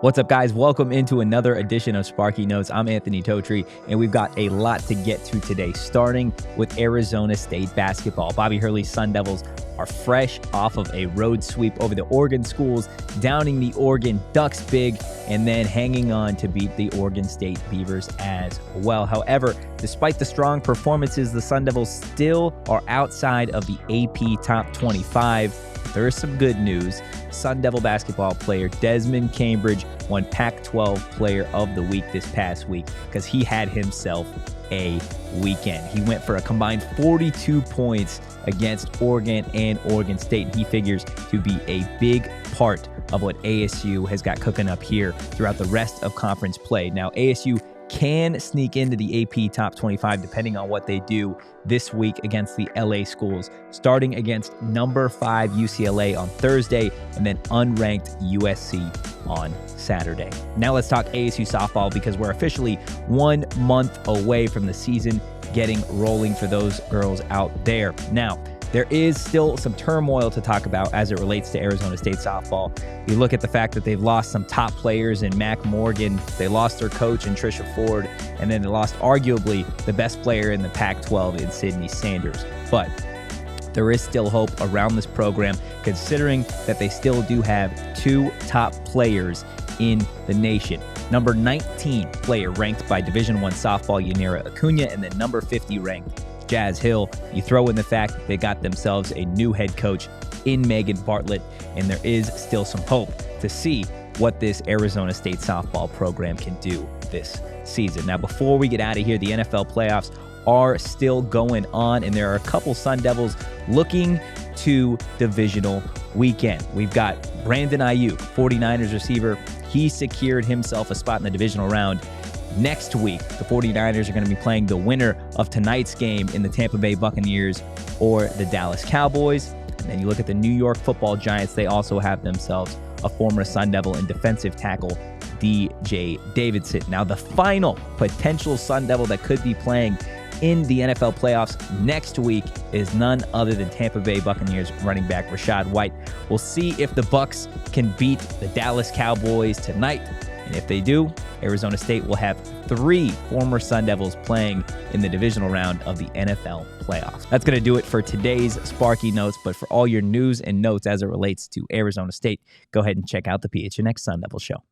What's up, guys? Welcome into another edition of Sparky Notes. I'm Anthony Totri, and we've got a lot to get to today, starting with Arizona State basketball. Bobby Hurley's Sun Devils are fresh off of a road sweep over the Oregon schools, downing the Oregon Ducks big, and then hanging on to beat the Oregon State Beavers as well. However, despite the strong performances, the Sun Devils still are outside of the AP Top 25. There is some good news. Sun Devil basketball player Desmond Cambridge won Pac-12 Player of the Week this past week because he had himself a weekend. He went for a combined 42 points against Oregon and Oregon State. He figures to be a big part of what ASU has got cooking up here throughout the rest of conference play. Now, ASU can sneak into the AP Top 25 depending on what they do this week against the LA schools, starting against number 5 UCLA on Thursday and then unranked USC on Saturday. Now let's talk ASU softball because we're officially 1 month away from the season getting rolling for those girls out there. Now, there is still some turmoil to talk about as it relates to Arizona State softball. You look at the fact that they've lost some top players in Mac Morgan, they lost their coach in Trisha Ford, and then they lost arguably the best player in the Pac-12 in Sydney Sanders. But there is still hope around this program, considering that they still do have 2 top players in the nation. Number 19 player ranked by Division I softball Yanira Acuna, and then number 50 ranked Jazz Hill. You throw in the fact that they got themselves a new head coach in Megan Bartlett, and there is still some hope to see what this Arizona State softball program can do this season. Now, before we get out of here, the NFL playoffs are still going on, and there are a couple Sun Devils looking to divisional weekend. We've got Brandon Ayuk, 49ers receiver. He secured himself a spot in the divisional round. Next week, the 49ers are going to be playing the winner of tonight's game in the Tampa Bay Buccaneers or the Dallas Cowboys. And then you look at the New York Football Giants. They also have themselves a former Sun Devil and defensive tackle, DJ Davidson. Now, the final potential Sun Devil that could be playing in the NFL playoffs next week is none other than Tampa Bay Buccaneers running back Rachaad White. We'll see if the Bucs can beat the Dallas Cowboys tonight. And if they do, Arizona State will have 3 former Sun Devils playing in the divisional round of the NFL playoffs. That's going to do it for today's Sparky Notes. But for all your news and notes as it relates to Arizona State, go ahead and check out the PHNX Sun Devil Show.